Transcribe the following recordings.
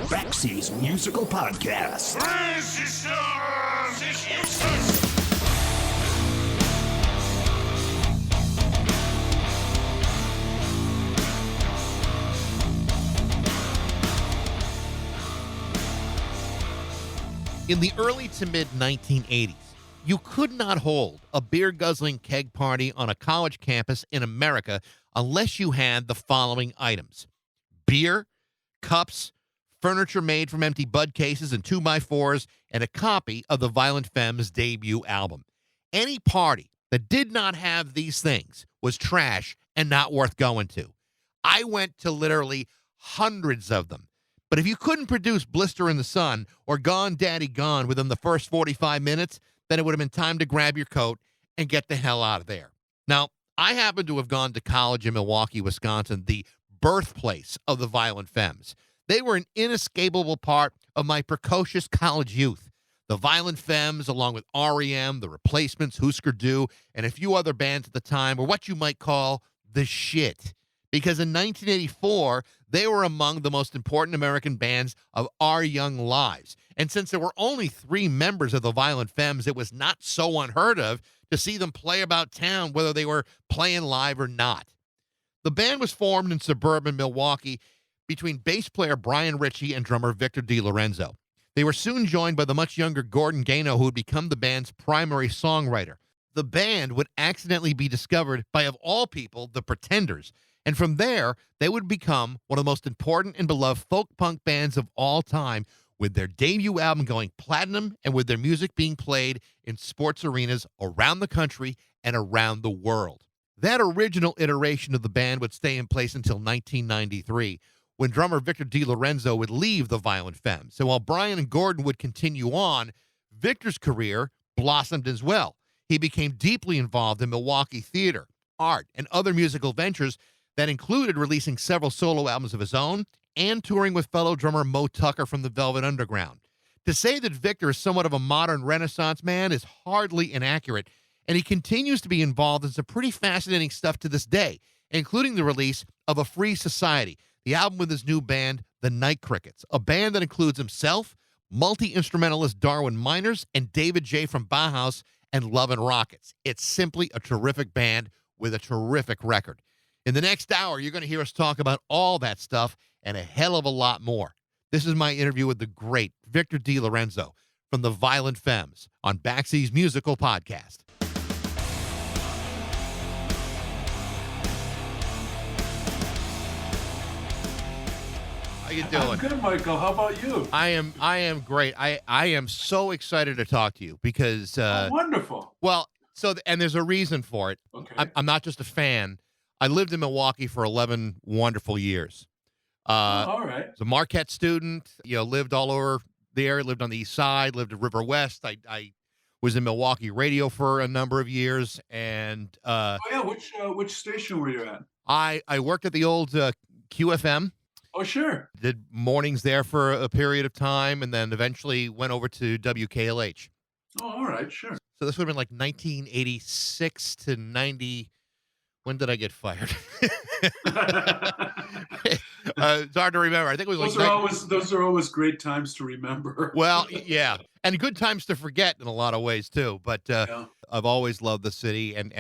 Baxie's musical podcast. Resistance is useless! In the early to mid 1980s, you could not hold a beer-guzzling keg party on a college campus in America unless you had the following items: beer, cups, furniture made from empty bud cases and 2x4s, and a copy of the Violent Femmes' debut album. Any party that did not have these things was trash and not worth going to. I went to literally hundreds of them. But if you couldn't produce Blister in the Sun or Gone Daddy Gone within the first 45 minutes, then it would have been time to grab your coat and get the hell out of there. Now, I happen to have gone to college in Milwaukee, Wisconsin, the birthplace of the Violent Femmes. They were an inescapable part of my precocious college youth. The Violent Femmes, along with REM, The Replacements, Husker Du, and a few other bands at the time, were what you might call the shit. Because in 1984, they were among the most important American bands of our young lives. And since there were only 3 members of the Violent Femmes, it was not so unheard of to see them play about town, whether they were playing live or not. The band was formed in suburban Milwaukee between bass player Brian Ritchie and drummer Victor DeLorenzo. They were soon joined by the much younger Gordon Gano, who would become the band's primary songwriter. The band would accidentally be discovered by, of all people, the Pretenders. And from there, they would become one of the most important and beloved folk punk bands of all time, with their debut album going platinum and with their music being played in sports arenas around the country and around the world. That original iteration of the band would stay in place until 1993, when drummer Victor DeLorenzo would leave the Violent Femmes. So while Brian and Gordon would continue on, Victor's career blossomed as well. He became deeply involved in Milwaukee theater, art, and other musical ventures that included releasing several solo albums of his own and touring with fellow drummer Mo Tucker from the Velvet Underground. To say that Victor is somewhat of a modern Renaissance man is hardly inaccurate, and he continues to be involved in some pretty fascinating stuff to this day, including the release of A Free Society, the album with his new band, The Night Crickets, a band that includes himself, multi-instrumentalist Darwin Miners, and David J. from Bauhaus and Love and Rockets. It's simply a terrific band with a terrific record. In the next hour, you're going to hear us talk about all that stuff and a hell of a lot more. This is my interview with the great Victor DeLorenzo from the Violent Femmes on Baxie's musical podcast. How you doing? I'm good, Michael. How about you? I am great. I am so excited to talk to you because wonderful. Well, and there's a reason for it. Okay. I'm not just a fan. I lived in Milwaukee for 11 wonderful years. All right. Was a Marquette student, lived all over there, lived on the east side, lived at River West. I was in Milwaukee radio for a number of years. And which station were you at? I worked at the old QFM. Oh, sure. Did mornings there for a period of time, and then eventually went over to WKLH. Oh, all right, sure. So this would have been like 1986 to 90. When did I get fired? It's hard to remember. I think it was those are always great times to remember. Well, yeah, and good times to forget in a lot of ways too. But I've always loved the city and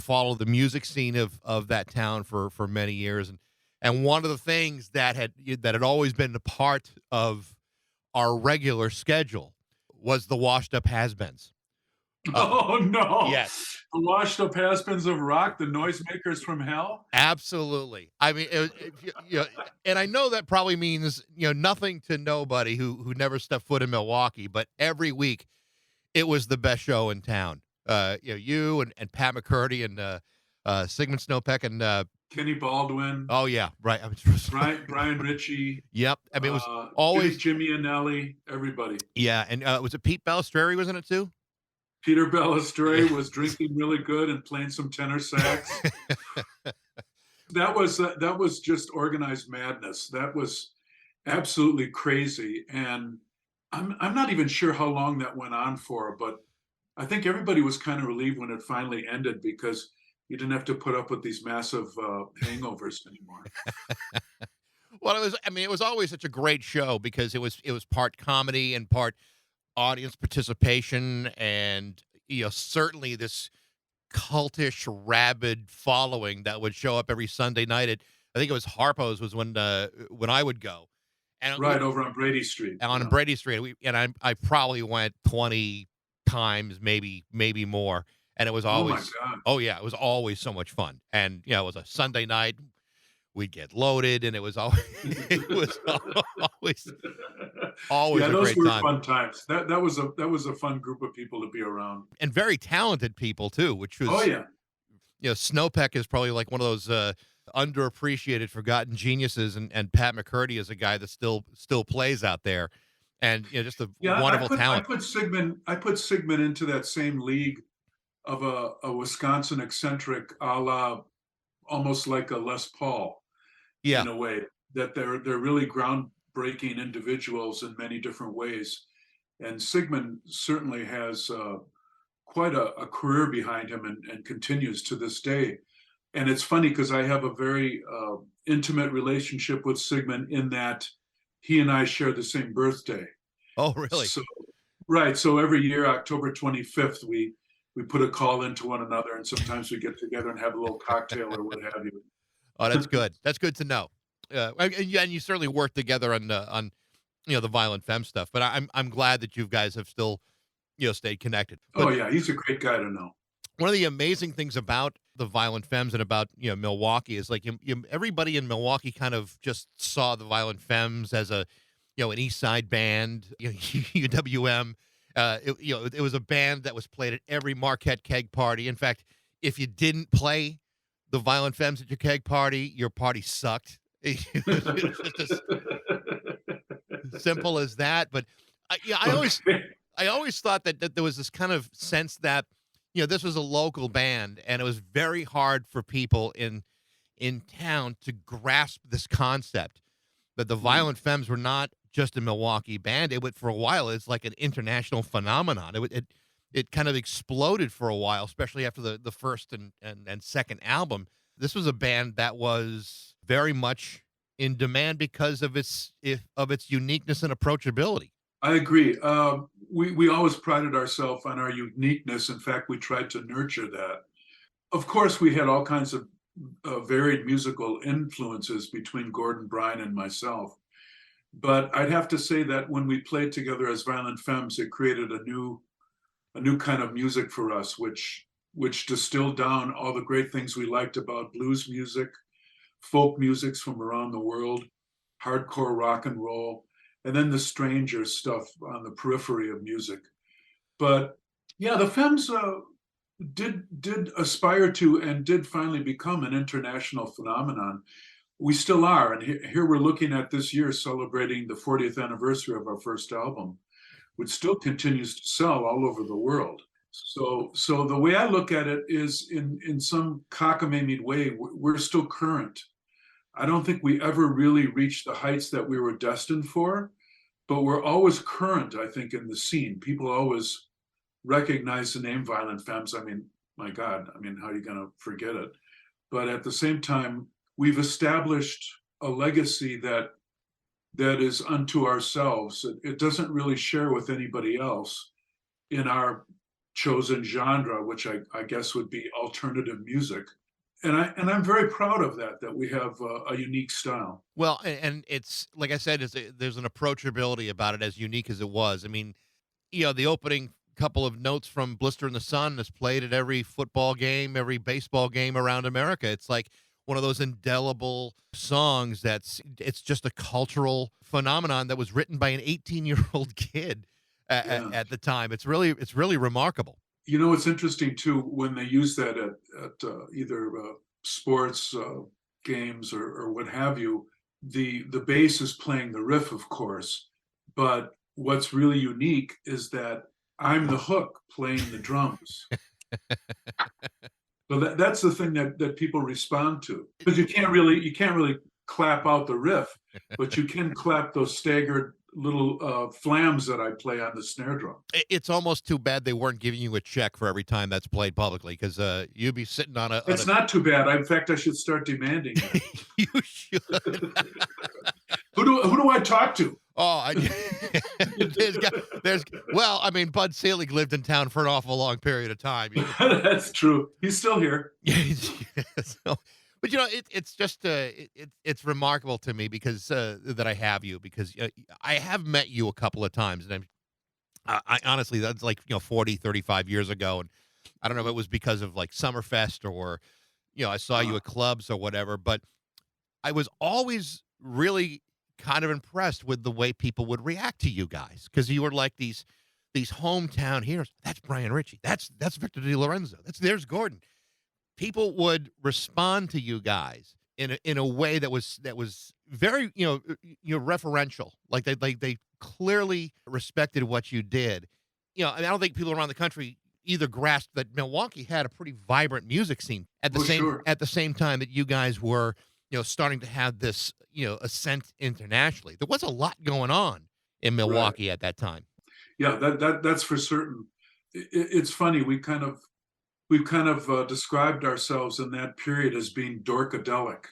followed the music scene of that town for many years. And one of the things that had always been a part of our regular schedule was the washed up has-beens. Oh, no. Yes. The washed up has-beens of rock, the noisemakers from hell? Absolutely. I mean, and I know that probably means, nothing to nobody who never stepped foot in Milwaukee, but every week it was the best show in town. You and Pat McCurdy and Sigmund Snowpeck and Kenny Baldwin. Oh, yeah. Right. Brian Ritchie. Yep. I mean, it was always Jimmy and Nelly, everybody. Yeah. And was it Pete Balistreri was in it too? Peter Balistreri was drinking really good and playing some tenor sax. That was just organized madness. That was absolutely crazy. And I'm not even sure how long that went on for, but I think everybody was kind of relieved when it finally ended because you didn't have to put up with these massive hangovers anymore. Well, it was always such a great show because it was part comedy and part audience participation, and certainly this cultish, rabid following that would show up every Sunday night at, I think it was Harpo's was when I would go. And Right over on Brady Street. on Yeah. Brady Street. I probably went 20 times, maybe more. And it was Oh my always, God. oh yeah, it was always so much fun. And it was a Sunday night. We'd get loaded, and it was always, it was always Yeah, a those great were time. fun times. That was a fun group of people to be around. And very talented people too, which was, Oh yeah. Snowpeck is probably like one of those underappreciated, forgotten geniuses, and Pat McCurdy is a guy that still plays out there, and just a Yeah, wonderful I talent. put Sigmund into that same league of a Wisconsin eccentric, a la almost like a Les Paul Yeah, in a way, that they're really groundbreaking individuals in many different ways. And Sigmund certainly has quite a career behind him, and continues to this day. And it's funny because I have a very intimate relationship with Sigmund in that he and I share the same birthday. oh really? So right, so every year, October 25th, we put a call into one another, and sometimes we get together and have a little cocktail or what have you. Oh, that's good. That's good to know. And you certainly work together on the Violent Femme stuff. But I'm glad that you guys have still stayed connected. But Oh yeah, he's a great guy to know. one of the amazing things about the Violent Femmes and about Milwaukee is like everybody in Milwaukee kind of just saw the Violent Femmes as a an East Side band, UWM. It was a band that was played at every Marquette keg party. In fact, if you didn't play the Violent Femmes at your keg party, your party sucked. It was just as simple as that. But I always thought that there was this kind of sense that this was a local band, and it was very hard for people in town to grasp this concept that the Violent Femmes were not just a Milwaukee band. It went for a while. It's like an international phenomenon. It kind of exploded for a while, especially after the first and second album. This was a band that was very much in demand because of its uniqueness and approachability. I agree. We always prided ourselves on our uniqueness. In fact, we tried to nurture that. Of course, we had all kinds of varied musical influences between Gordon, Bryan, and myself. But I'd have to say that when we played together as Violent Femmes, it created a new kind of music for us, which distilled down all the great things we liked about blues music, folk musics from around the world, hardcore rock and roll, and then the stranger stuff on the periphery of music. But yeah, the Femmes did aspire to and did finally become an international phenomenon. We still are, and here we're looking at this year celebrating the 40th anniversary of our first album, which still continues to sell all over the world. So the way I look at it is, in some cockamamie way, we're still current. I don't think we ever really reached the heights that we were destined for, but we're always current, I think, in the scene. People always recognize the name Violent Femmes. I mean, my God, how are you going to forget it? But at the same time, we've established a legacy that is unto ourselves. It doesn't really share with anybody else in our chosen genre, which I guess would be alternative music. And I'm very proud of that we have a unique style. Well, and it's like I said, there's an approachability about it, as unique as it was. I mean, the opening couple of notes from Blister in the Sun is played at every football game, every baseball game around America. It's like one of those indelible songs it's just a cultural phenomenon that was written by an 18-year-old kid at the time. It's really remarkable. It's interesting too, when they use that at either sports games or what have you. The bass is playing the riff, of course, but what's really unique is that I'm the hook playing the drums. So that's the thing that people respond to, because you can't really clap out the riff, but you can clap those staggered little flams that I play on the snare drum. It's almost too bad they weren't giving you a check for every time that's played publicly, because you'd be sitting on a. It's not too bad. In fact, I should start demanding it. You should. talk to. Oh, well, I mean, Bud Selig lived in town for an awful long period of time. That's true. He's still here. So, but it's just it's remarkable to me because that I have you, because I have met you a couple of times, and I honestly, that's like 40, 35 years ago, and I don't know if it was because of like Summerfest or I saw you at clubs or whatever, but I was always really kind of impressed with the way people would react to you guys, because you were like these hometown heroes. That's Brian Ritchie. That's Victor DeLorenzo. There's Gordon. People would respond to you guys in a way that was very referential. Like they clearly respected what you did. And I don't think people around the country either grasped that Milwaukee had a pretty vibrant music scene at the same time that you guys were starting to have this ascent internationally. There was a lot going on in Milwaukee at that time. Yeah, that's for certain. It's funny, we've kind of described ourselves in that period as being dorkadelic,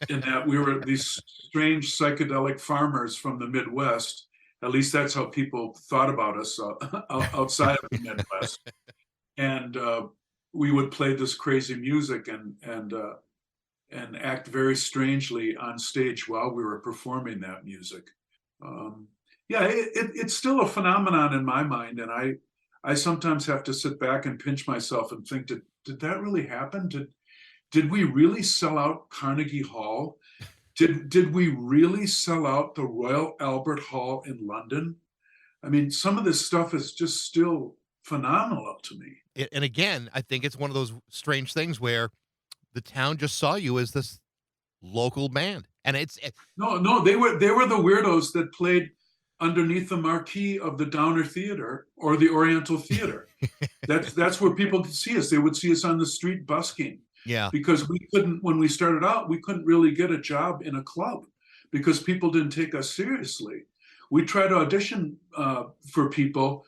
in that we were these strange psychedelic farmers from the Midwest. At least that's how people thought about us outside of the Midwest. And we would play this crazy music and act very strangely on stage while we were performing that music. It's still a phenomenon in my mind, and I sometimes have to sit back and pinch myself and think, did that really happen? Did we really sell out Carnegie Hall? Did we really sell out the Royal Albert Hall in London? I mean, some of this stuff is just still phenomenal to me. And again, I think it's one of those strange things where the town just saw you as this local band, and no, they were the weirdos that played underneath the marquee of the Downer Theater or the Oriental Theater. That's where people could see us. They would see us on the street busking. Yeah. Because when we started out, we couldn't really get a job in a club because people didn't take us seriously. We tried to audition for people,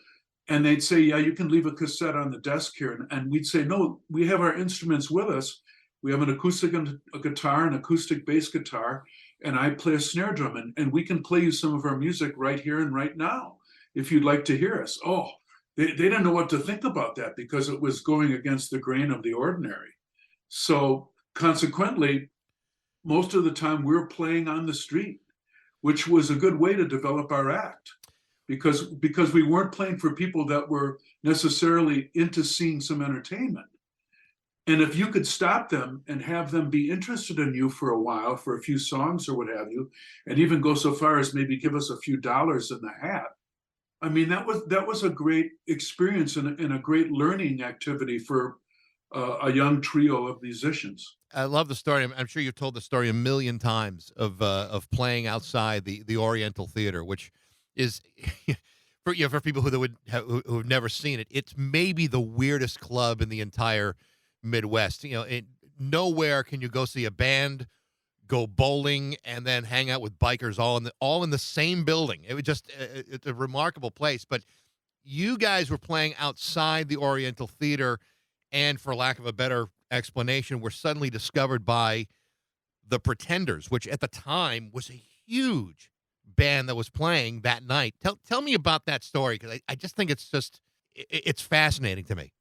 and they'd say, yeah, you can leave a cassette on the desk here. And we'd say, no, we have our instruments with us. We have an acoustic guitar, an acoustic bass guitar, and I play a snare drum, and we can play you some of our music right here and right now if you'd like to hear us. Oh, they didn't know what to think about that because it was going against the grain of the ordinary. So consequently, most of the time we were playing on the street, which was a good way to develop our act, because we weren't playing for people that were necessarily into seeing some entertainment. And if you could stop them and have them be interested in you for a while, for a few songs or what have you, and even go so far as maybe give us a few dollars in the hat, I mean, that was a great experience and a great learning activity for a young trio of musicians. I love the story. I'm sure you've told the story a million times of playing outside the Oriental Theater, which is for people who have never seen it. It's maybe the weirdest club in the entire Midwest. Nowhere can you go see a band, go bowling, and then hang out with bikers all in the same building. It was just it's a remarkable place. But you guys were playing outside the Oriental Theater, and for lack of a better explanation, were suddenly discovered by the Pretenders, which at the time was a huge band that was playing that night. Tell me about that story, because I just think it's fascinating to me.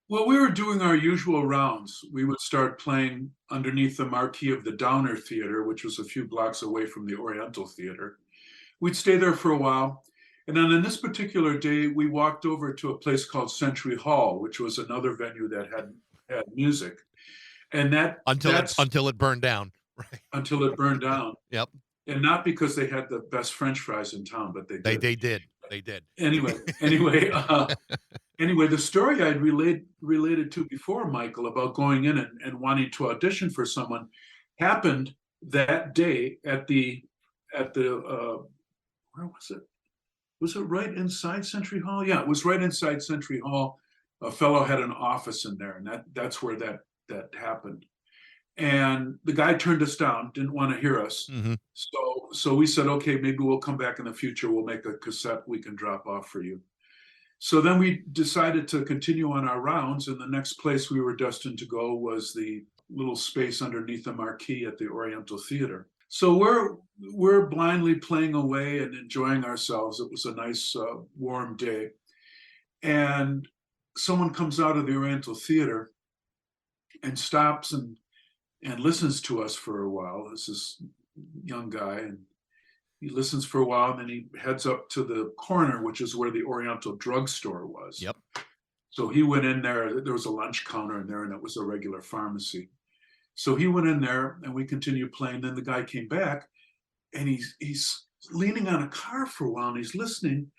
Well, we were doing our usual rounds. We would start playing underneath the marquee of the Downer Theater, which was a few blocks away from the Oriental Theater. We'd stay there for a while. And then on this particular day, we walked over to a place called Century Hall, which was another venue that had music. And until it burned down. Right. Until it burned down. Yep. And not because they had the best French fries in town, but they did. They did. Anyway, the story I'd related to before, Michael, about going in and wanting to audition for someone happened that day at the where was it? Was it right inside Century Hall? Yeah, it was right inside Century Hall. A fellow had an office in there, and that's where that happened. And the guy turned us down, didn't want to hear us. Mm-hmm. So we said, okay, maybe we'll come back in the future. We'll make a cassette we can drop off for you. So then we decided to continue on our rounds, and the next place we were destined to go was the little space underneath the marquee at the Oriental Theater. So we're blindly playing away and enjoying ourselves. It was a nice warm day, and someone comes out of the Oriental Theater and stops and listens to us for a while. This is young guy, and he listens for a while, and then he heads up to the corner, which is where the Oriental drugstore was. Yep. So he went in there. There was a lunch counter in there, and it was a regular pharmacy. So he went in there, and we continued playing. Then the guy came back, and he's leaning on a car for a while, and he's listening.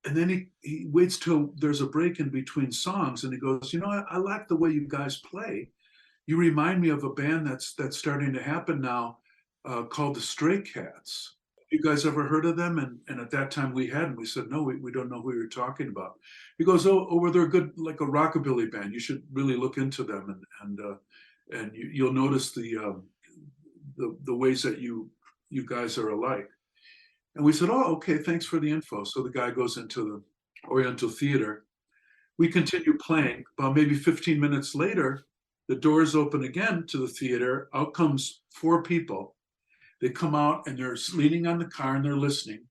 And then he waits till there's a break in between songs, and he goes, I like the way you guys play. You remind me of a band that's starting to happen now called the Stray Cats. You guys ever heard of them? And at that time we hadn't. We said, no, we don't know who you're talking about. He goes, well, they're good, like a rockabilly band. You should really look into them, and you'll notice the ways that you guys are alike. And we said, oh, okay, thanks for the info. So the guy goes into the Oriental Theater. We continue playing. About maybe 15 minutes later, the doors open again to the theater. Out comes 4 people. They come out, and they're leaning on the car, and they're listening.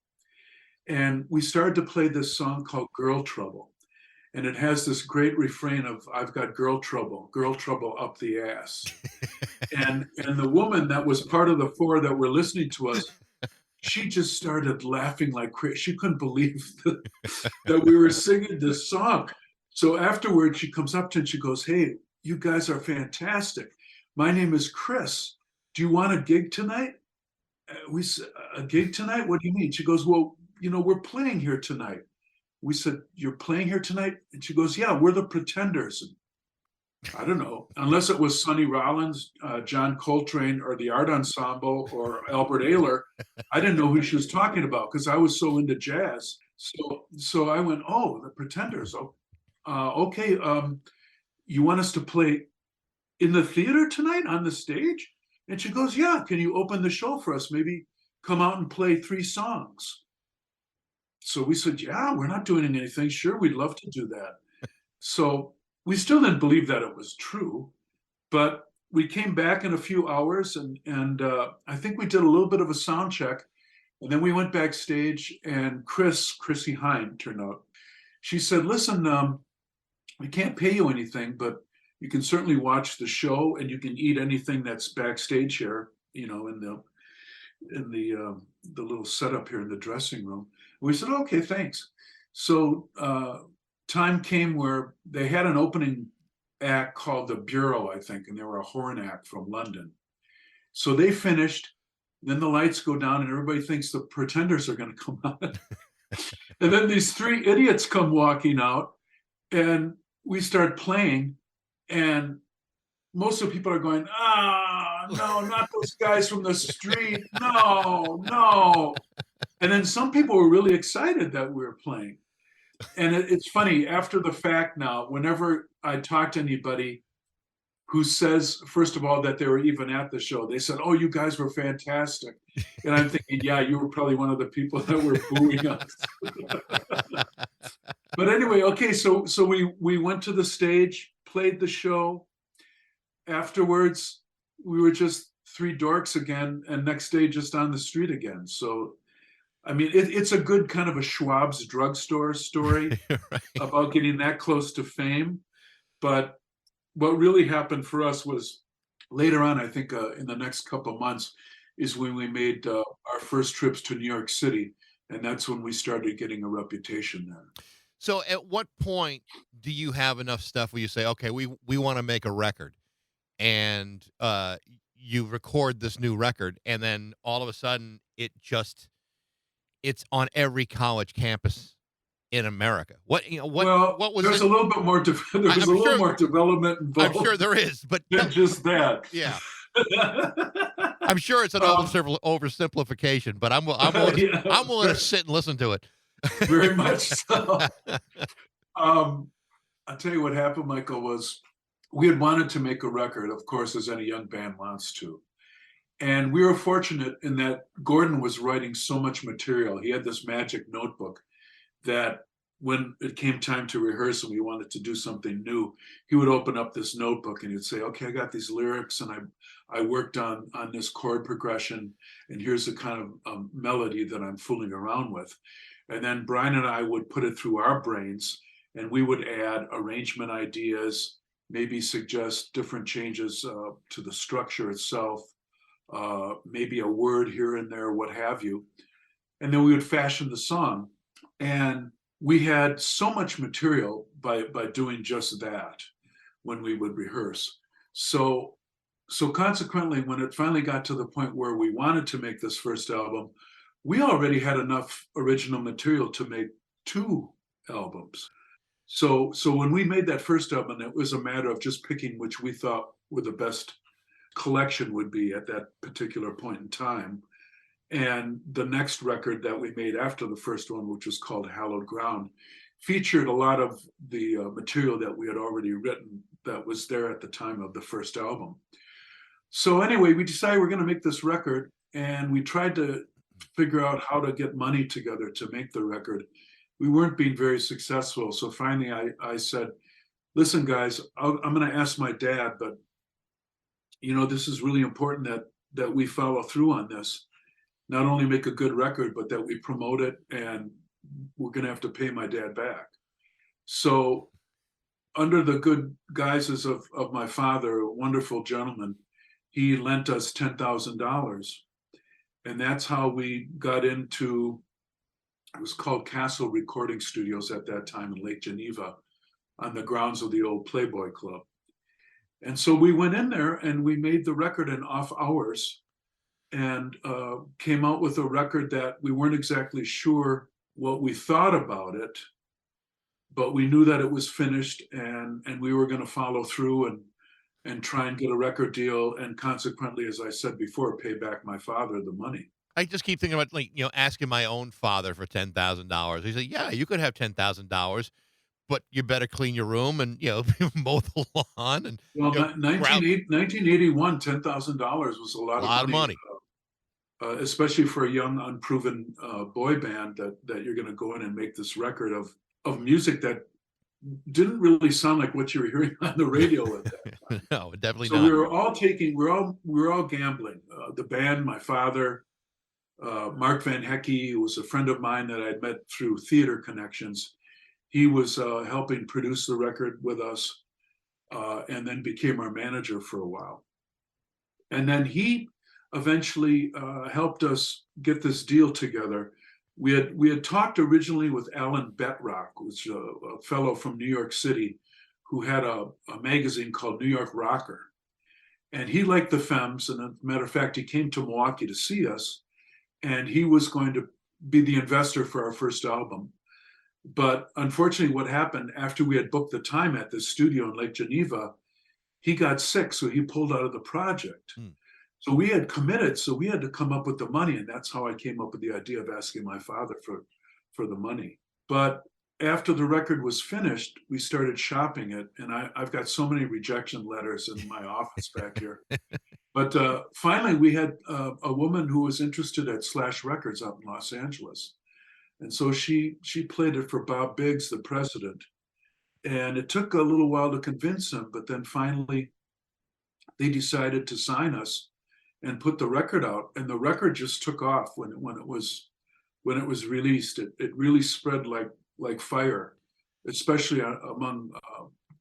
And we started to play this song called Girl Trouble. And it has this great refrain of, I've got girl trouble up the ass. and the woman that was part of the 4 that were listening to us, she just started laughing like crazy. She couldn't believe that we were singing this song. So afterwards, she comes up to and she goes, hey, you guys are fantastic. My name is Chris. Do you want a gig tonight? We said, a gig tonight? What do you mean? She goes, well, we're playing here tonight. We said, you're playing here tonight? And she goes, yeah, we're the Pretenders. And I don't know, unless it was Sonny Rollins, John Coltrane, or the Art Ensemble, or Albert Ayler, I didn't know who she was talking about because I was so into jazz. So I went, oh, the Pretenders. Oh, okay. You want us to play in the theater tonight on the stage? And she goes, yeah, can you open the show for us? Maybe come out and play 3 songs. So we said, yeah, we're not doing anything. Sure, we'd love to do that. So we still didn't believe that it was true, but we came back in a few hours, and I think we did a little bit of a sound check, and then we went backstage, and Chrissy Hine turned out. She said, listen, we can't pay you anything, but you can certainly watch the show, and you can eat anything that's backstage here, in the little setup here in the dressing room. And we said, okay, thanks. So time came where they had an opening act called the Bureau, I think, and they were a horn act from London. So they finished, then the lights go down, and everybody thinks the Pretenders are going to come out. And then these 3 idiots come walking out, and we start playing, and most of the people are going, no, not those guys from the street. No. And then some people were really excited that we were playing. And it's funny, after the fact now, whenever I talk to anybody who says, first of all, that they were even at the show, they said, oh, you guys were fantastic. And I'm thinking, yeah, you were probably one of the people that were booing us. But anyway, okay, so we went to the stage, played the show. Afterwards, we were just 3 dorks again, and next day just on the street again. So I mean, it's a good kind of a Schwab's drugstore story right. About getting that close to fame. But what really happened for us was later on, I think in the next couple of months, is when we made our first trips to New York City. And that's when we started getting a reputation there. So at what point do you have enough stuff where you say, okay, we want to make a record, and you record this new record, and then all of a sudden it's on every college campus in America? What was there's it? A little bit more more development involved. I'm sure there is, but than just that. Yeah. I'm sure it's an oversimplification, but I'm willing to sit and listen to it. Very much so. I'll tell you what happened, Michael, was we had wanted to make a record, of course, as any young band wants to. And we were fortunate in that Gordon was writing so much material. He had this magic notebook that when it came time to rehearse and we wanted to do something new, he would open up this notebook and he'd say, okay, I got these lyrics and I worked on this chord progression, and here's the kind of melody that I'm fooling around with. And then Brian and I would put it through our brains, and we would add arrangement ideas, maybe suggest different changes to the structure itself, maybe a word here and there, what have you. And then we would fashion the song. And we had so much material by doing just that when we would rehearse. So consequently, when it finally got to the point where we wanted to make this first album, we already had enough original material to make 2 albums. So when we made that first album, it was a matter of just picking which we thought were the best collection would be at that particular point in time. And the next record that we made after the first one, which was called Hallowed Ground, featured a lot of the material that we had already written that was there at the time of the first album. So anyway, we decided we're going to make this record, and we tried to figure out how to get money together to make the record. We weren't being very successful. So finally I said, listen, guys, I'm going to ask my dad, but this is really important that we follow through on this. Not only make a good record, but that we promote it, and we're going to have to pay my dad back. So under the good guises of my father, a wonderful gentleman, he lent us $10,000. And that's how we got into, it was called Castle Recording Studios at that time in Lake Geneva, on the grounds of the old Playboy Club. And so we went in there and we made the record in off hours, and came out with a record that we weren't exactly sure what we thought about it, but we knew that it was finished, and we were going to follow through and try and get a record deal, and consequently, as I said before, pay back my father the money. I just keep thinking about, asking my own father for $10,000. He said, yeah, you could have $10,000, but you better clean your room and, mow the lawn. And well, 1981, $10,000 was a lot of money. Especially for a young, unproven boy band that you're going to go in and make this record of music that didn't really sound like what you were hearing on the radio at that time. No, definitely so not. We were all gambling. The band, my father, Mark Van Hecke, who was a friend of mine that I'd met through theater connections. He was helping produce the record with us, and then became our manager for a while. And then he eventually helped us get this deal together. We had talked originally with Alan Betrock, who's a fellow from New York City, who had a magazine called New York Rocker. And he liked the Femmes, and as a matter of fact, he came to Milwaukee to see us, and he was going to be the investor for our first album. But unfortunately, what happened after we had booked the time at this studio in Lake Geneva, he got sick, so he pulled out of the project. So we had committed, so we had to come up with the money, and that's how I came up with the idea of asking my father for the money. But after the record was finished, we started shopping it, and I've got so many rejection letters in my office back here. But finally, we had a woman who was interested at Slash Records out in Los Angeles. And so she played it for Bob Biggs, the president. And it took a little while to convince him, but then finally they decided to sign us and put the record out. And the record just took off when it was released. It really spread like fire, especially among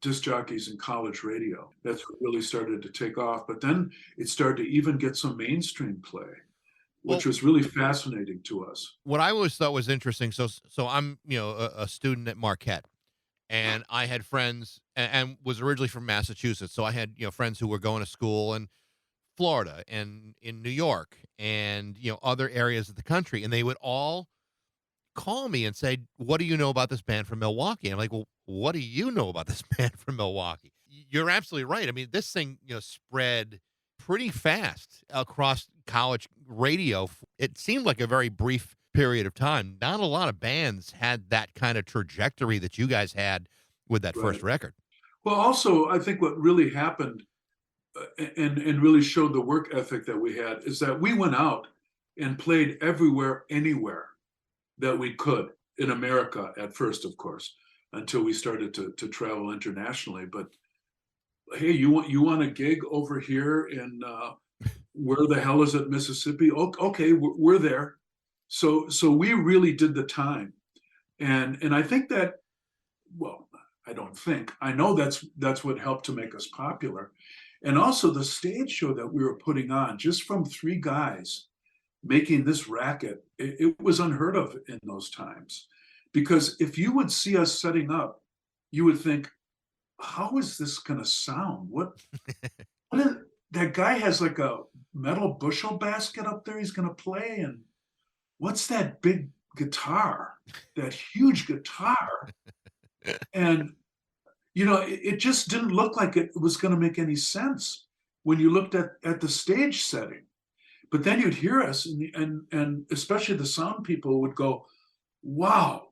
disc jockeys in college radio. That's what really started to take off. But then it started to even get some mainstream play, which was really fascinating to us. What I always thought was interesting. So I'm, a student at Marquette, and I had friends and was originally from Massachusetts. So I had, friends who were going to school in Florida and in New York and, other areas of the country. And they would all call me and say, what do you know about this band from Milwaukee? And I'm like, well, what do you know about this band from Milwaukee? You're absolutely right. I mean, this thing, spread pretty fast across college radio. It seemed like a very brief period of time. Not a lot of bands had that kind of trajectory that you guys had with that first record. Well, also, I think what really happened and really showed the work ethic that we had is that we went out and played everywhere, anywhere that we could. in America at first, of course, until we started to travel internationally. But hey, you want a gig over here in where the hell is it, Mississippi? Okay, we're there. So we really did the time, and I think that, well, I don't think, I know that's what helped to make us popular. And also the stage show that we were putting on, just from three guys making this racket, it was unheard of in those times. Because if you would see us setting up, you would think, how is this going to sound? What is, that guy has like a metal bushel basket up there he's going to play, and what's that big guitar, that huge guitar? And it just didn't look like it was going to make any sense when you looked at the stage setting. But then you'd hear us, and especially the sound people would go, wow,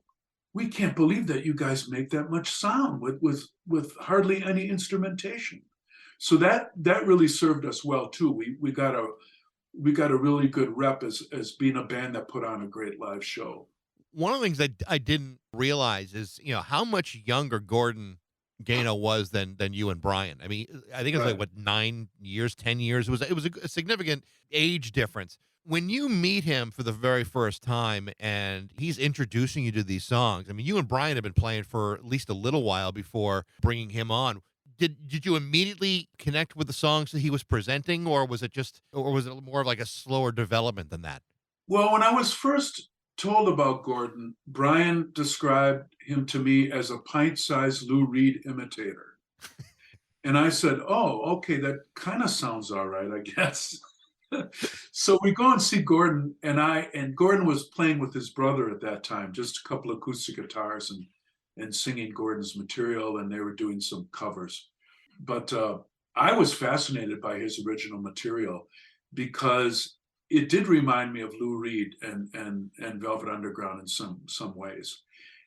we can't believe that you guys make that much sound with hardly any instrumentation. So that really served us well too. We got a really good rep as being a band that put on a great live show. One of the things that I didn't realize is, how much younger Gordon Gano was than you and Brian. I mean, I think it was Right. like, what, 9 years, 10 years? It was a significant age difference. When you meet him for the very first time and he's introducing you to these songs, I mean, you and Brian have been playing for at least a little while before bringing him on. Did you immediately connect with the songs that he was presenting, or was it more of like a slower development than that? Well, when I was first told about Gordon, Brian described him to me as a pint-sized Lou Reed imitator. And I said, oh, okay, that kind of sounds all right, I guess. So we go and see Gordon, and Gordon was playing with his brother at that time, just a couple of acoustic guitars and singing Gordon's material, and they were doing some covers. But I was fascinated by his original material because it did remind me of Lou Reed and Velvet Underground in some ways.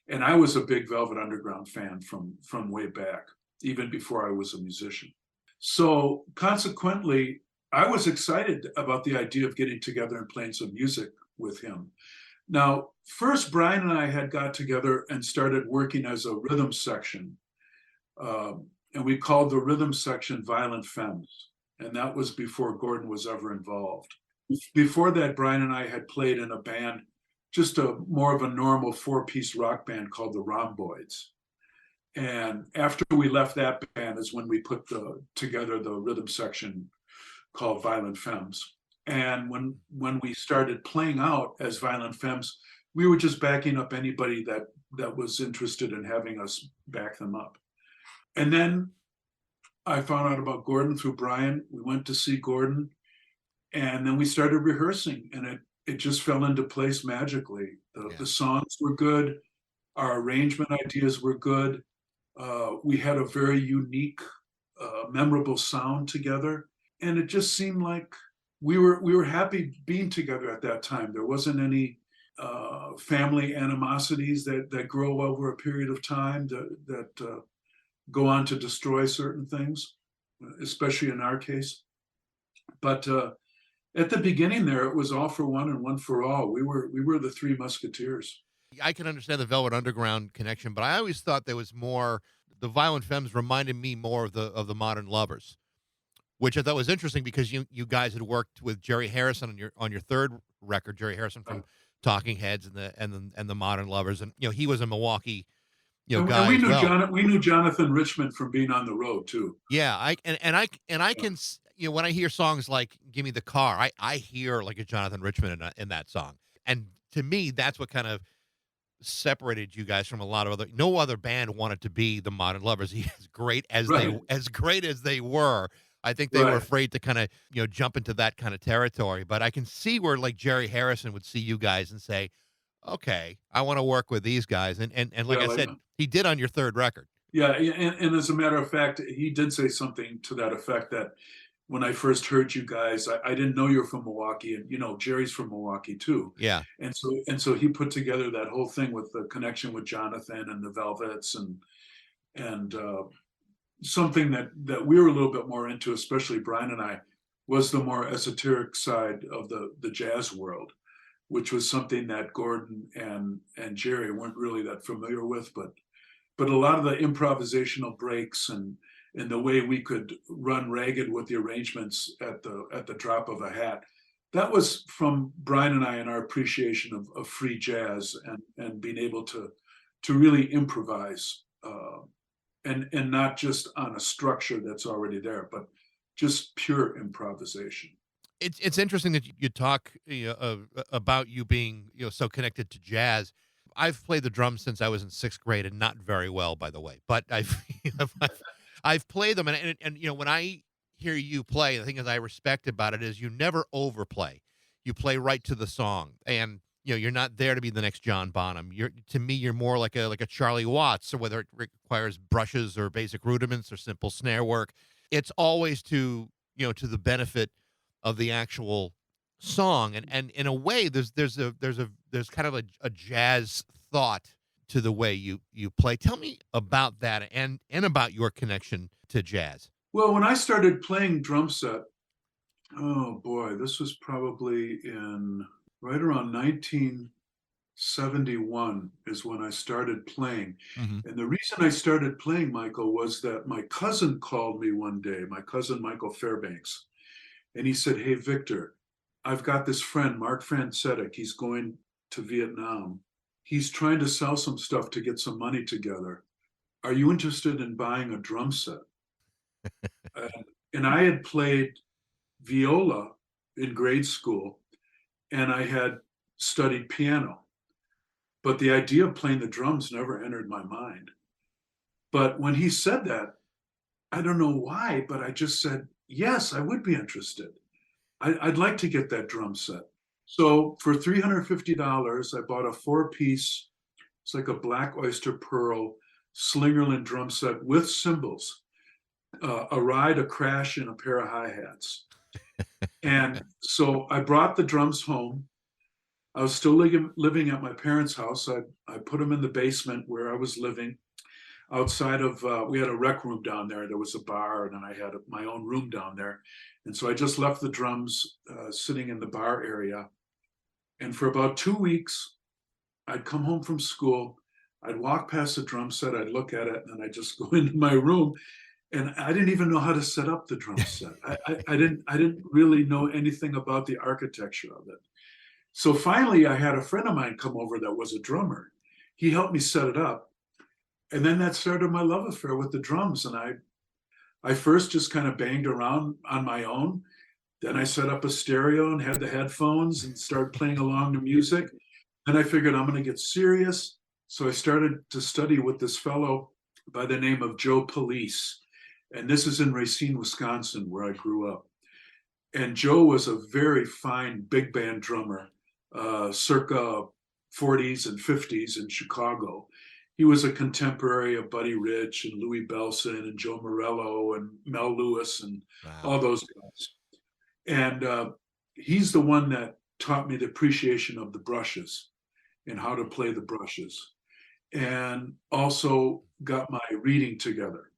And I was a big Velvet Underground fan from way back, even before I was a musician. So consequently, I was excited about the idea of getting together and playing some music with him. Now, first, Brian and I had got together and started working as a rhythm section. And we called the rhythm section Violent Femmes. And that was before Gordon was ever involved. Before that, Brian and I had played in a band, just more of a normal 4-piece rock band called the Rhomboids. And after we left that band is when we put together the rhythm section called Violent Femmes. And when we started playing out as Violent Femmes, we were just backing up anybody that was interested in having us back them up. And then I found out about Gordon through Brian. We went to see Gordon, and then we started rehearsing, and it just fell into place magically. The songs were good. Our arrangement ideas were good. We had a very unique, memorable sound together. And it just seemed like we were happy being together at that time. There wasn't any family animosities that grow over a period of time that go on to destroy certain things, especially in our case. But at the beginning there, it was all for one and one for all. We were the Three Musketeers. I can understand the Velvet Underground connection, but I always thought there was more. The Violent Femmes reminded me more of the Modern Lovers, which I thought was interesting because you guys had worked with Jerry Harrison on your third record, Jerry Harrison from Talking Heads and the Modern Lovers, and he was a Milwaukee guy. And we knew Jonathan Richman from being on the road too. Yeah, I can when I hear songs like "Give Me the Car," I hear like a Jonathan Richman in that song, and to me that's what kind of separated you guys from a lot of no other band wanted to be the Modern Lovers. As great as they were, I think they were afraid to kind of jump into that kind of territory. But I can see where like Jerry Harrison would see you guys and say, okay, I want to work with these guys, and like I said, he did on your third record. Yeah, and as a matter of fact, he did say something to that effect, that when I first heard you guys, I didn't know you were from Milwaukee, and Jerry's from Milwaukee too. Yeah. And so he put together that whole thing with the connection with Jonathan and the Velvets, and something that we were a little bit more into, especially Brian and I, was the more esoteric side of the jazz world, which was something that Gordon and Jerry weren't really that familiar with, but a lot of the improvisational breaks and the way we could run ragged with the arrangements at the drop of a hat. That was from Brian and I and our appreciation of free jazz and being able to really improvise and not just on a structure that's already there, but just pure improvisation. It's interesting that you talk about you being so connected to jazz. I've played the drums since I was in sixth grade, and not very well, by the way. But I've played them, and when I hear you play, the thing that I respect about it is you never overplay. You play right to the song, and you're not there to be the next John Bonham. To me, you're more like a Charlie Watts, or whether it requires brushes or basic rudiments or simple snare work. It's always to the benefit of the actual song, and in a way, there's kind of a jazz thought to the way you play. Tell me about that and about your connection to jazz. Well, when I started playing drum set, oh boy, this was probably in right around 1971 is when I started playing. Hmm. And the reason I started playing, Michael, was that my cousin called me one day, my cousin Michael Fairbanks, and he said, "Hey, Victor, I've got this friend, Mark Francetic. He's going to Vietnam. He's trying to sell some stuff to get some money together. Are you interested in buying a drum set?" And I had played viola in grade school, and I had studied piano. But the idea of playing the drums never entered my mind. But when he said that, I don't know why, but I just said, yes, I would be interested. I'd like to get that drum set. So for $350, I bought a 4-piece, it's like a black oyster pearl Slingerland drum set with cymbals, a ride, a crash, and a pair of hi-hats. And so I brought the drums home. I was still living at my parents' house. I put them in the basement where I was living. Outside of, we had a rec room down there. There was a bar, and then I had my own room down there. And so I just left the drums sitting in the bar area. And for about 2 weeks, I'd come home from school. I'd walk past the drum set. I'd look at it, and then I'd just go into my room. And I didn't even know how to set up the drum set. I didn't really know anything about the architecture of it. So finally, I had a friend of mine come over that was a drummer. He helped me set it up. And then that started my love affair with the drums. And I first just kind of banged around on my own. Then I set up a stereo and had the headphones and started playing along to music. Then I figured I'm going to get serious. So I started to study with this fellow by the name of Joe Police. And this is in Racine, Wisconsin, where I grew up. And Joe was a very fine big band drummer, circa 40s and 50s in Chicago. He was a contemporary of Buddy Rich and Louis Bellson and Joe Morello and Mel Lewis and all those guys. And he's the one that taught me the appreciation of the brushes and how to play the brushes, and also got my reading together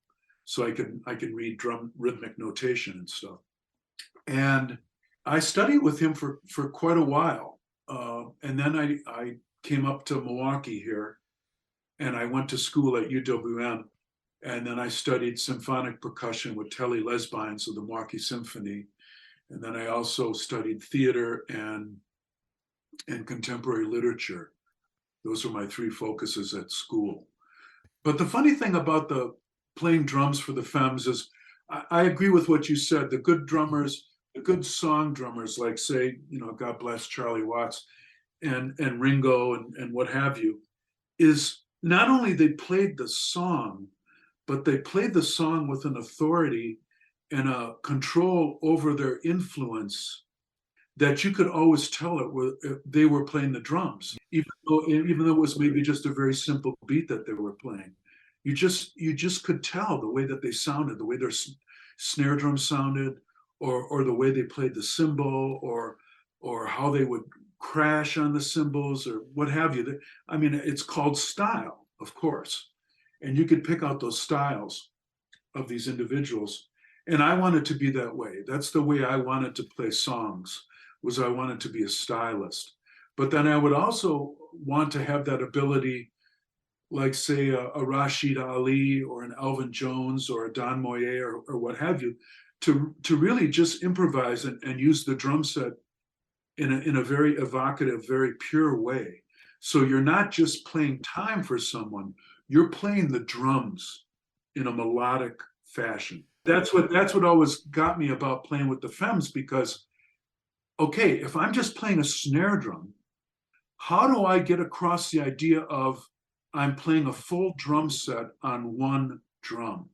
so I can read drum rhythmic notation and stuff. And I studied with him for quite a while. And then I came up to Milwaukee here, and I went to school at UWM. And then I studied symphonic percussion with Telly Lesbines of the Milwaukee Symphony. And then I also studied theater and contemporary literature. Those were my 3 focuses at school. But the funny thing about the playing drums for the Femmes is I agree with what you said. The good drummers, the good song drummers, like say, God bless Charlie Watts and Ringo and what have you, is not only they played the song, but they played the song with an authority and a control over their influence that you could always tell they were playing the drums, even though it was maybe just a very simple beat that they were playing. You just could tell the way that they sounded, the way their snare drum sounded, or the way they played the cymbal, or how they would crash on the cymbals, or what have you. I mean, it's called style, of course, and you could pick out those styles of these individuals. And I wanted to be that way. That's the way I wanted to play songs. Was I wanted to be a stylist. But then I would also want to have that ability, like say a Rashid Ali or an Elvin Jones or a Don Moye or what have you, to really just improvise and use the drum set in a very evocative, very pure way. So you're not just playing time for someone, you're playing the drums in a melodic fashion. That's what always got me about playing with the Femmes, because okay, if I'm just playing a snare drum, how do I get across the idea of I'm playing a full drum set on one drum?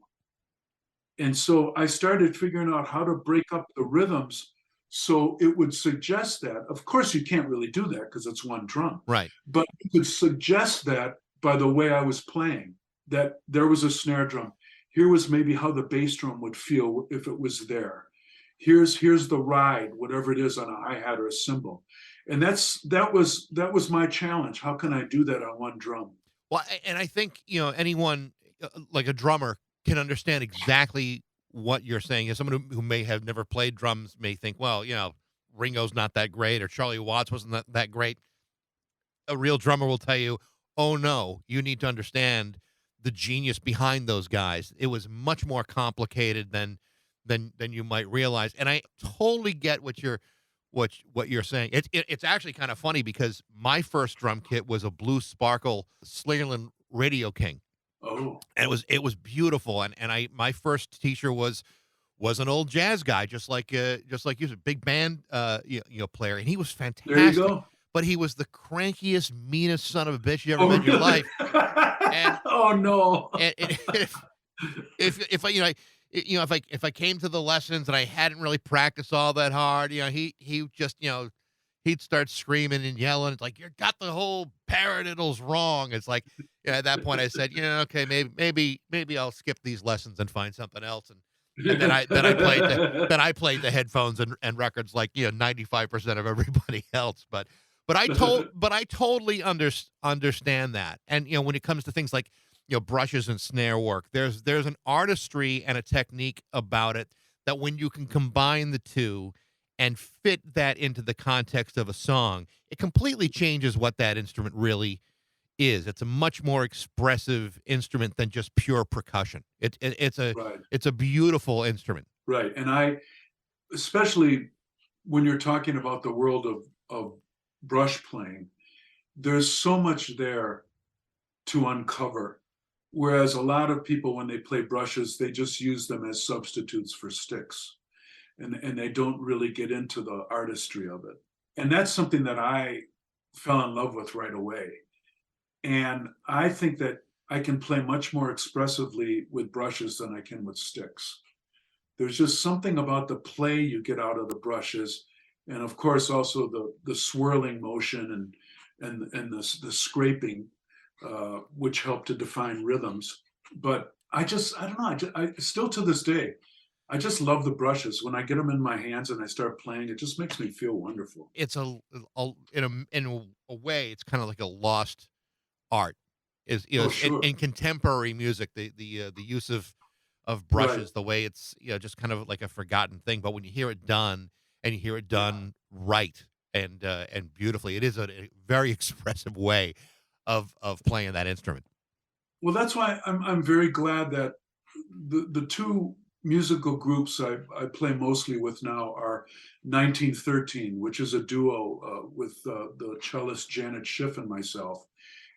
And so I started figuring out how to break up the rhythms so it would suggest that. Of course, you can't really do that because it's one drum, Right. but you could suggest that by the way I was playing, that there was a snare drum. Here was maybe how the bass drum would feel if it was there. Here's the ride, whatever it is, on a hi-hat or a cymbal. And that was my challenge. How can I do that on one drum? Well, and I think, anyone like a drummer can understand exactly what you're saying. As someone who may have never played drums may think, well, Ringo's not that great or Charlie Watts wasn't that great. A real drummer will tell you, oh no, you need to understand the genius behind those guys. It was much more complicated than you might realize. And I totally get what you're saying. It's actually kind of funny because my first drum kit was a Blue Sparkle Slingerland Radio King. Oh, And it was beautiful. And my first teacher was an old jazz guy, just like you, a big band player, and he was fantastic. there you go. But he was the crankiest, meanest son of a bitch you ever met in your life. And oh no! and if I if I came to the lessons and I hadn't really practiced all that hard, he just he'd start screaming and yelling. It's like, you got the whole paradiddles wrong. It's like, at that point I said, okay, maybe I'll skip these lessons and find something else. And then I played the headphones and records like 95% of everybody else. But I totally understand that. And when it comes to things like brushes and snare work, there's an artistry and a technique about it that when you can combine the two and fit that into the context of a song, it completely changes what that instrument really is. It's a much more expressive instrument than just pure percussion. It's Right. a beautiful instrument. Right. And especially when you're talking about the world of brush playing, there's so much there to uncover. Whereas a lot of people, when they play brushes, they just use them as substitutes for sticks. And they don't really get into the artistry of it. And that's something that I fell in love with right away. And I think that I can play much more expressively with brushes than I can with sticks. There's just something about the play you get out of the brushes, and of course also the swirling motion and the scraping, which help to define rhythms. But I don't know. I still to this day, I just love the brushes. When I get them in my hands and I start playing, it just makes me feel wonderful. It's in a way, it's kind of like a lost art. Is Sure. in contemporary music, the use of brushes, Right. the way it's just kind of like a forgotten thing. But when you hear it done and you hear it done right and beautifully, it is a very expressive way of playing that instrument. Well, that's why I'm very glad that the two musical groups I play mostly with now are 1913, which is a duo with the cellist Janet Schiff and myself.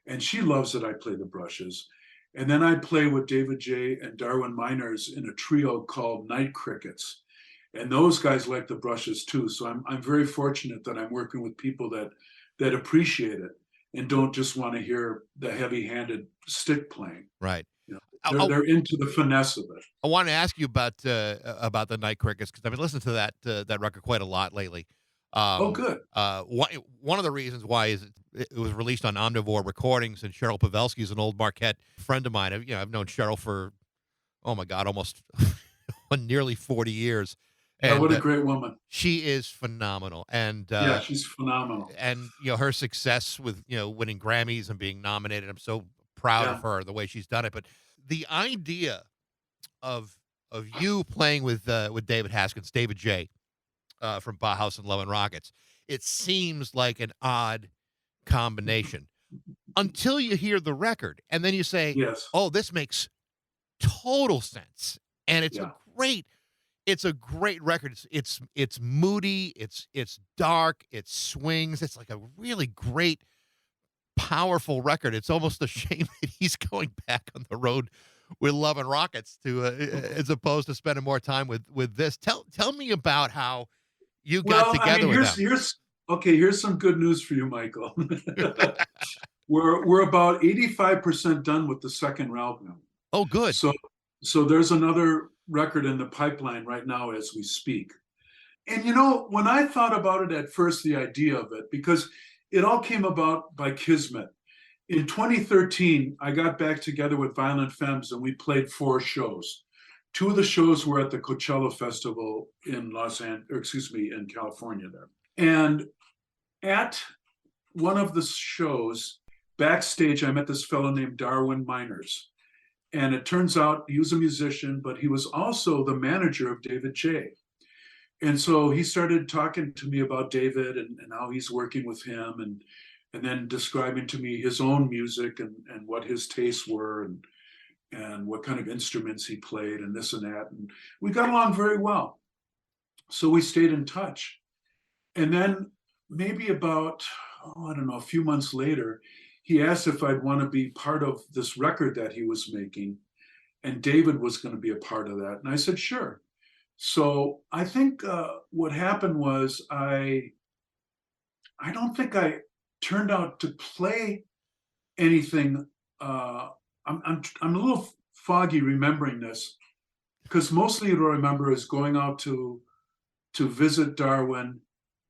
And she loves that I play the brushes. And then I play with David J. and Darwin Miners in a trio called Night Crickets. And those guys like the brushes too. So I'm very fortunate that I'm working with people that appreciate it and don't just want to hear the heavy-handed stick playing. Right. They're into the finesse of it. I want to ask you about the Night Crickets, because I've been listening to that record quite a lot lately. Oh, good. One of the reasons why is it was released on Omnivore Recordings, and Cheryl Pavelski is an old Marquette friend of mine. I've known Cheryl for, oh my God, almost nearly 40 years. And what a great woman. She is phenomenal. And yeah, she's phenomenal. And her success with winning Grammys and being nominated, I'm so proud of her, the way she's done it. But the idea of you playing with David Haskins, David J., from Bauhaus and Love and Rockets. It seems like an odd combination until you hear the record, and then you say, Yes. "Oh, this makes total sense," and Yeah. it's a great record. It's moody, it's dark, it swings. It's like a really great, powerful record. It's almost a shame that he's going back on the road with Love and Rockets to as opposed to spending more time with this. Tell me about how you got Well, together with them. Here's some good news for you, Michael. We're about 85% done with the second album. Oh, good. So there's another record in the pipeline right now as we speak. And when I thought about it at first, the idea of it, because it all came about by kismet. In 2013, I got back together with Violent Femmes and we played 4 shows. 2 of the shows were at the Coachella Festival in in California there. And at one of the shows, backstage, I met this fellow named Darwin Miners. And it turns out he was a musician, but he was also the manager of David J. And so he started talking to me about David and how he's working with him and then describing to me his own music and what his tastes were and what kind of instruments he played and this and that. And we got along very well. So we stayed in touch. And then maybe about, a few months later, he asked if I'd want to be part of this record that he was making. And David was going to be a part of that. And I said, sure. So I think what happened was I don't think I turned out to play anything. I'm a little foggy remembering this because mostly what I remember is going out to visit Darwin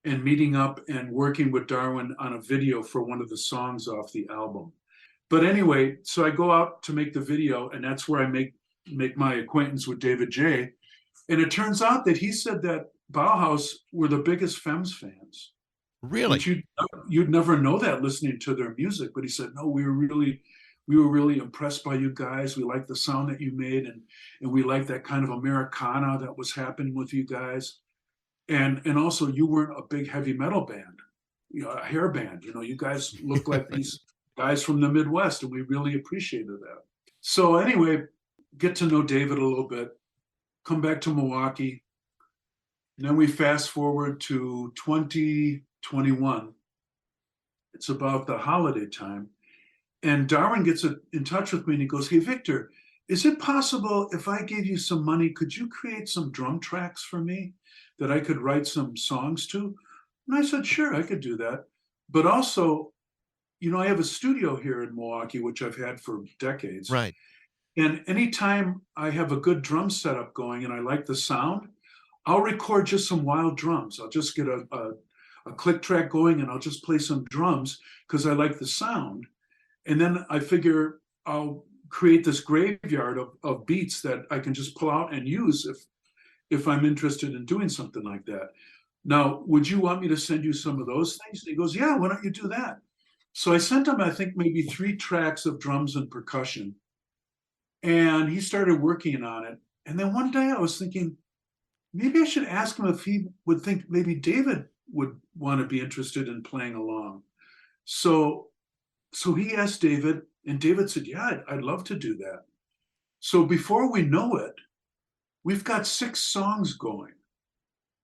and meeting up and working with Darwin on a video for one of the songs off the album. But anyway, so I go out to make the video, and that's where I make my acquaintance with David J. And it turns out that he said that Bauhaus were the biggest Femmes fans. Really? Which you'd never know that listening to their music. But he said, no, we were really impressed by you guys. We liked the sound that you made, and we liked that kind of Americana that was happening with you guys. And also you weren't a big heavy metal band, a hair band. You guys look like these guys from the Midwest, and we really appreciated that. So anyway, get to know David a little bit, come back to Milwaukee. And then we fast forward to 2021. It's about the holiday time. And Darwin gets in touch with me and he goes, hey, Victor, is it possible if I gave you some money, could you create some drum tracks for me that I could write some songs to? And I said, sure, I could do that. But also, I have a studio here in Milwaukee, which I've had for decades. Right. And anytime I have a good drum setup going and I like the sound, I'll record just some wild drums. I'll just get a click track going and I'll just play some drums because I like the sound. And then I figure I'll create this graveyard of beats that I can just pull out and use if I'm interested in doing something like that. Now, would you want me to send you some of those things? And he goes, yeah, why don't you do that? So I sent him, I think, maybe 3 tracks of drums and percussion. And he started working on it. And then one day I was thinking, maybe I should ask him if he would think maybe David would want to be interested in playing along. So he asked David, and David said, yeah, I'd love to do that. So before we know it, we've got 6 songs going.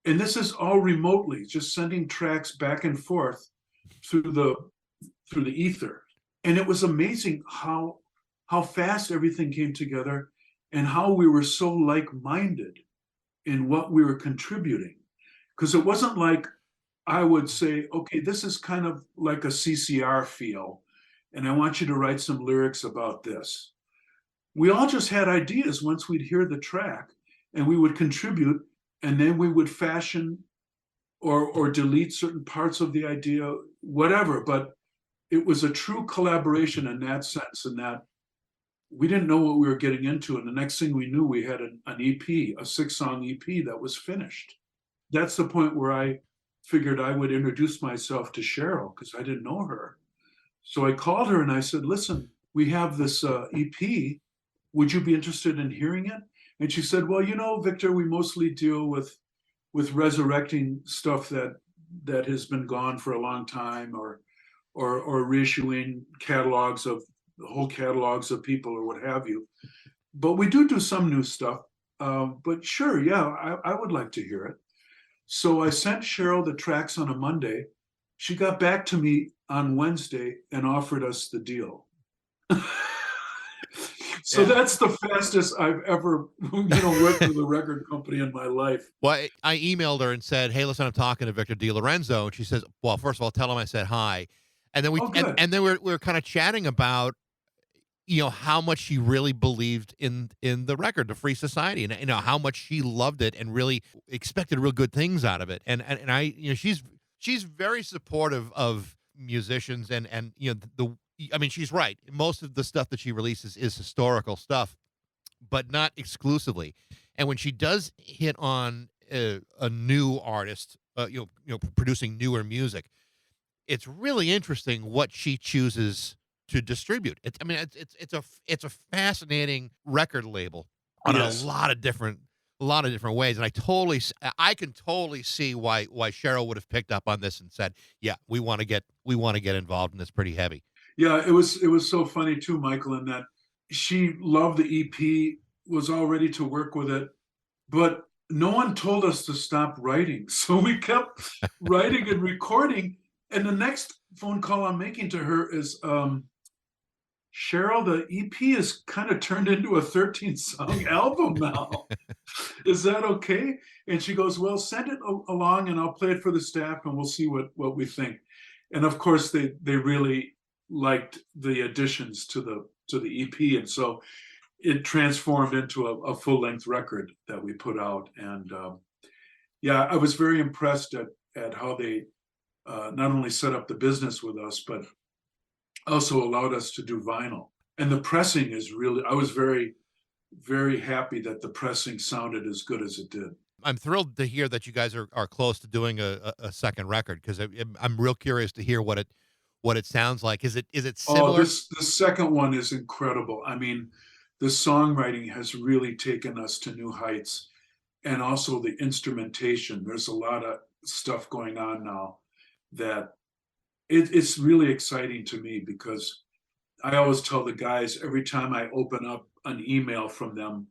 And this is all remotely, just sending tracks back and forth through the ether. And it was amazing how fast everything came together and how we were so like-minded in what we were contributing. Because it wasn't like I would say, okay, this is kind of like a CCR feel, and I want you to write some lyrics about this. We all just had ideas once we'd hear the track, and we would contribute, and then we would fashion or delete certain parts of the idea, whatever. But it was a true collaboration in that sense, and that we didn't know what we were getting into. And the next thing we knew, we had an EP, a 6-song EP that was finished. That's the point where I figured I would introduce myself to Cheryl because I didn't know her. So I called her and I said, listen, we have this EP. Would you be interested in hearing it? And she said, well, Victor, we mostly deal with with resurrecting stuff that has been gone for a long time, or reissuing catalogs of whole catalogs of people or what have you. But we do some new stuff. But sure, yeah, I would like to hear it. So I sent Cheryl the tracks on a Monday. She got back to me on Wednesday and offered us the deal. So that's the fastest I've ever, worked with a record company in my life. Well, I emailed her and said, "Hey, listen, I'm talking to Victor DeLorenzo," and she says, "Well, first of all, tell him I said hi," and then we were kind of chatting about how much she really believed in the record, the Free Society, and how much she loved it and really expected real good things out of it, and I she's very supportive of musicians and I mean, she's right. Most of the stuff that she releases is historical stuff, but not exclusively. And when she does hit on a new artist, producing newer music, it's really interesting what she chooses to distribute. It's a fascinating record label on a lot of different ways, and I can totally see why Cheryl would have picked up on this and said, "Yeah, we want to get involved in this pretty heavy." Yeah, it was so funny too, Michael, in that she loved the EP, was all ready to work with it, but no one told us to stop writing. So we kept writing and recording. And the next phone call I'm making to her is, Cheryl, the EP is kind of turned into a 13-song album now. Is that okay? And she goes, well, send it along and I'll play it for the staff and we'll see what we think. And of course, they really liked the additions to the EP, and so it transformed into a full-length record that we put out. And yeah, I was very impressed at how they not only set up the business with us, but also allowed us to do vinyl. And the pressing is really, I was very, very happy that the pressing sounded as good as it did. I'm thrilled to hear that you guys are close to doing a second record, because I'm real curious to hear what it sounds like. Is it similar? Oh, the second one is incredible. I mean, the songwriting has really taken us to new heights, and also the instrumentation. There's a lot of stuff going on now that it's really exciting to me, because I always tell the guys every time I open up an email from them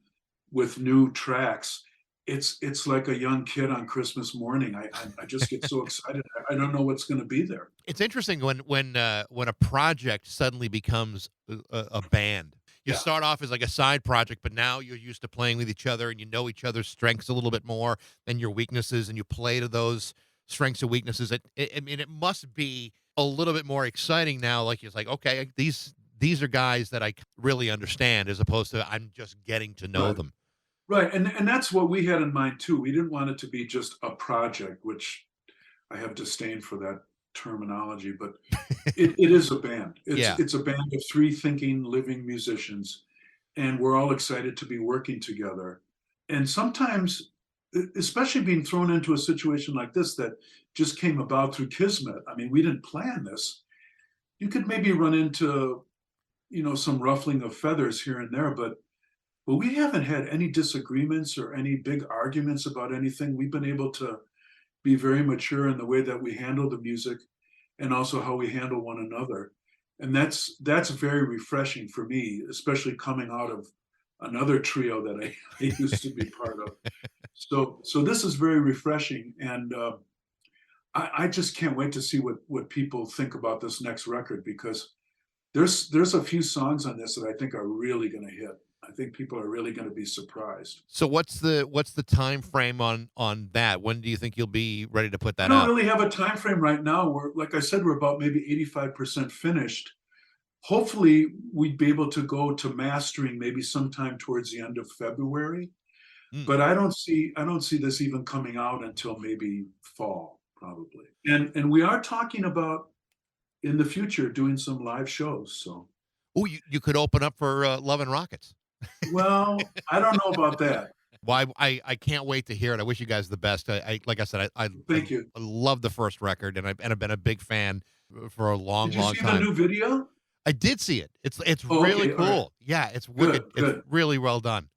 with new tracks, it's like a young kid on Christmas morning. I just get so excited. I don't know what's going to be there. It's interesting when a project suddenly becomes a band. You start off as like a side project, but now you're used to playing with each other and you know each other's strengths a little bit more than your weaknesses, and you play to those strengths and weaknesses. I mean, it must be a little bit more exciting now. Like, it's like, okay, these are guys that I really understand, as opposed to I'm just getting to know them. Right, and that's what we had in mind too. We didn't want it to be just a project, which I have disdain for that terminology, but it is a band. It's a band of three thinking, living musicians, and we're all excited to be working together. And sometimes, especially being thrown into a situation like this that just came about through kismet. I mean, we didn't plan this. You could maybe run into, some ruffling of feathers here and there, but we haven't had any disagreements or any big arguments about anything. We've been able to be very mature in the way that we handle the music, and also how we handle one another. And that's very refreshing for me, especially coming out of another trio that I used to be part of. So this is very refreshing, and I just can't wait to see what people think about this next record, because there's a few songs on this that I think are really going to hit. I think people are really going to be surprised. So what's the time frame on that? When do you think you'll be ready to put that out? I don't really have a time frame right now. Like I said, we're about maybe 85% finished. Hopefully we'd be able to go to mastering maybe sometime towards the end of February. But I don't see this even coming out until maybe fall, probably. And we are talking about in the future doing some live shows. So you could open up for Love and Rockets. Well, I don't know about that. Well, I can't wait to hear it. I wish you guys the best. I like I said, Thank you. I love the first record, and I've been a big fan for a long time. Did you see the new video? I did see it. It's really cool. Right. Yeah, it's wicked. Good. It's really well done.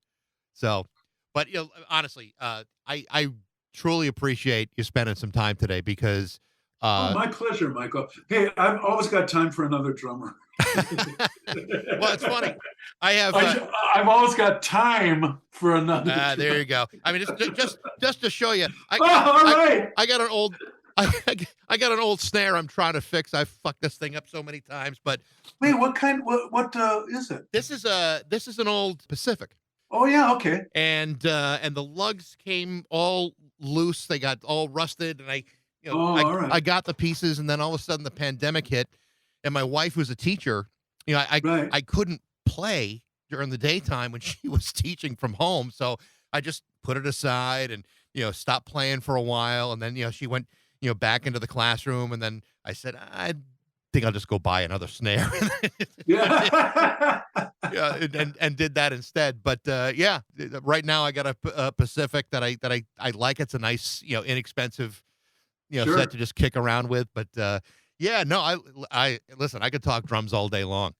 So, but honestly, I truly appreciate you spending some time today because Oh, my pleasure, Michael. Hey, I've always got time for another drummer. well, it's funny. I have I've always got time for another drummer. there you go. I mean, just to show you, All right. I got an old I got an old snare I'm trying to fix. I fucked this thing up so many times, but Wait, what is it? this is an old Pacific. Oh yeah, okay. And the lugs came all loose. They got all rusted, and all right. I got the pieces, and then all of a sudden the pandemic hit, and my wife, who's a teacher, I couldn't play during the daytime when she was teaching from home, so I just put it aside and stopped playing for a while, and then she went back into the classroom, and then I said I think I'll just go buy another snare. Yeah. Yeah, and did that instead. But right now I got a Pacific that I like. It's a nice, inexpensive, Sure. set to just kick around with. But no, I listen. I could talk drums all day long.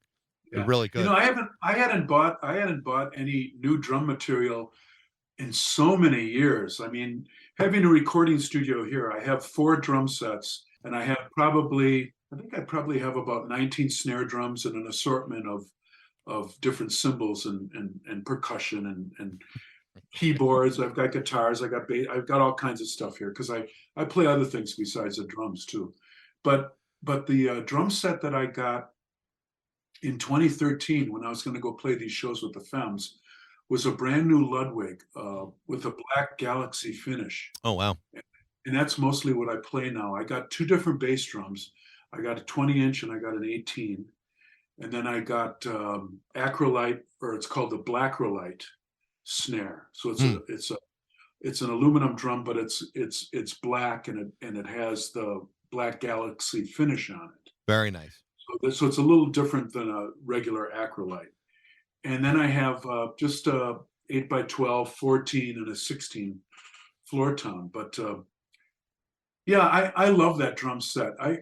Yeah. It really could. I hadn't bought any new drum material in so many years. I mean, having a recording studio here, I have 4 drum sets, and I think I probably have about 19 snare drums and an assortment of different cymbals and percussion and keyboards. I've got guitars, I've got all kinds of stuff here because I play other things besides the drums too. But the drum set that I got in 2013 when I was going to go play these shows with the Femmes was a brand new Ludwig with a black Galaxy finish. Oh wow. And that's mostly what I play now. I got 2 different bass drums. I got a 20-inch and I got an 18. And then I got acrylite, or it's called the Blackrolite snare. So it's an aluminum drum, but it's black and it has the black Galaxy finish on it. Very nice. So it's a little different than a regular acrylite. And then I have just a 8x12, 14, and a 16 floor tom. But I love that drum set. I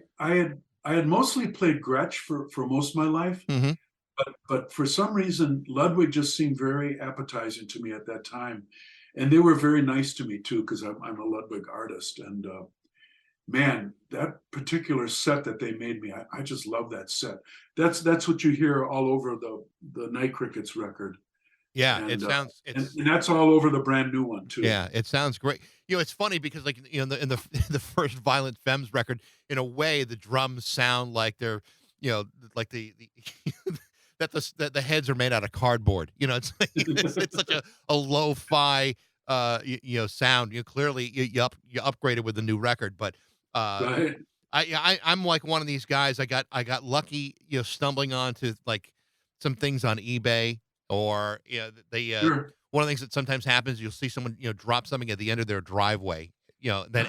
had mostly played Gretsch for most of my life, Mm-hmm. but for some reason Ludwig just seemed very appetizing to me at that time, and they were very nice to me too because I'm a Ludwig artist. And man, that particular set that they made me, I just love that set. That's what you hear all over the Night Crickets record. Yeah, And, it sounds. and that's all over the brand new one too. Yeah, it sounds great. It's funny because in the the first Violent Femmes record, in a way, the drums sound like they're like the that the heads are made out of cardboard. It's like, it's such a lo-fi sound. Clearly you upgraded with the new record, but Right. I'm like one of these guys. I got lucky, stumbling onto like some things on eBay, or Sure. one of the things that sometimes happens, you'll see someone drop something at the end of their driveway, that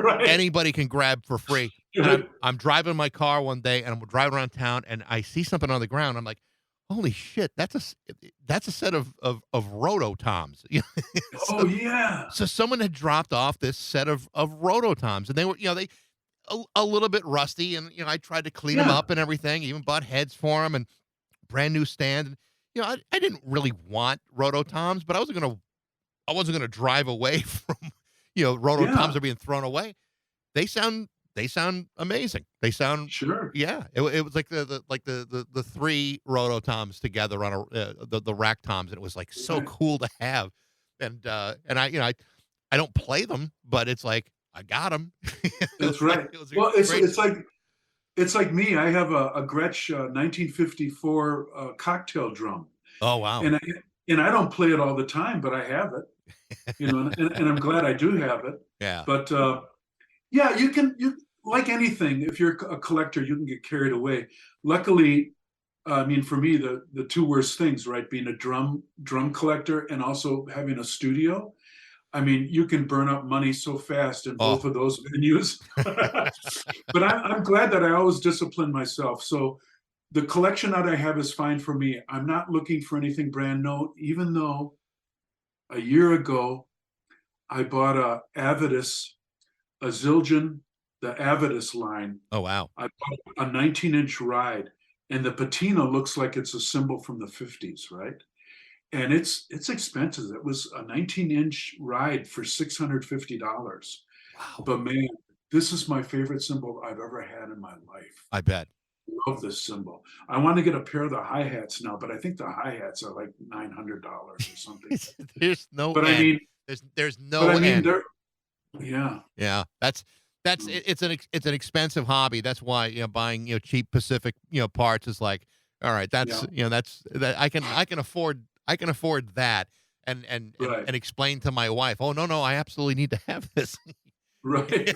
Right. anybody can grab for free. And I'm driving my car one day, and I'm driving around town, and I see something on the ground. I'm like, holy shit, that's a set of rototoms. Oh yeah. So someone had dropped off this set of rototoms, and they were, a little bit rusty, and I tried to clean them Yeah. up and everything. Even bought heads for them and brand new stand. And, I didn't really want rototoms, but I wasn't gonna drive away from rototoms Yeah. are being thrown away. They sound amazing. They sound Sure. yeah. It was like the 3 rototoms together on the rack toms, and it was like so Right. cool to have. And I don't play them, but it's like I got them. That's right. Well, it's like me. I have a Gretsch 1954 cocktail drum, Oh wow. and I don't play it all the time, but I have it. And I'm glad I do have it. Yeah. But yeah, you like anything. If you're a collector, you can get carried away. Luckily, I mean, for me, the 2 worst things, right, being a drum collector and also having a studio. I mean, you can burn up money so fast in both of those venues. But I'm glad that I always discipline myself. So the collection that I have is fine for me. I'm not looking for anything brand new, even though a year ago I bought a Zildjian, the Avidus line. Oh wow. I bought a 19-inch ride, and the patina looks like it's a cymbal from the 50s, right? and it's expensive. It was a 19-inch ride for $650. Wow. But man, this is my favorite cymbal I've ever had in my life. I bet. Love this cymbal. I want to get a pair of the hi-hats now, but I think the hi-hats are like $900 or something. There's no But end. I mean, there's no but I mean, end. yeah. Yeah, it's an expensive hobby. That's why buying cheap Pacific parts is like, all right, that's that I can afford that and Right. and explain to my wife, oh no, I absolutely need to have this. Right.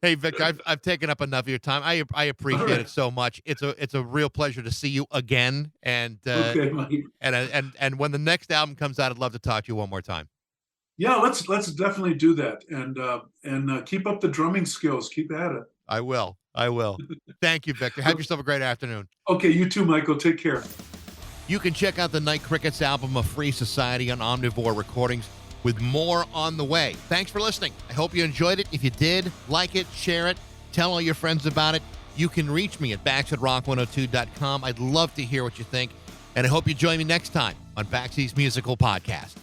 Hey Vic, I've taken up enough of your time. I appreciate right. it so much. It's a real pleasure to see you again. And Okay, Mike. and when the next album comes out, I'd love to talk to you one more time. Yeah, let's definitely do that, and keep up the drumming skills. Keep at it. I will. Thank you, Victor. Have yourself a great afternoon. Okay, you too, Michael. Take care. You can check out the Night Crickets album, A Free Society, on Omnivore Recordings, with more on the way. Thanks for listening. I hope you enjoyed it. If you did, like it, share it, tell all your friends about it. You can reach me at Bax@rock102.com. I'd love to hear what you think, and I hope you join me next time on Baxie's Musical Podcast.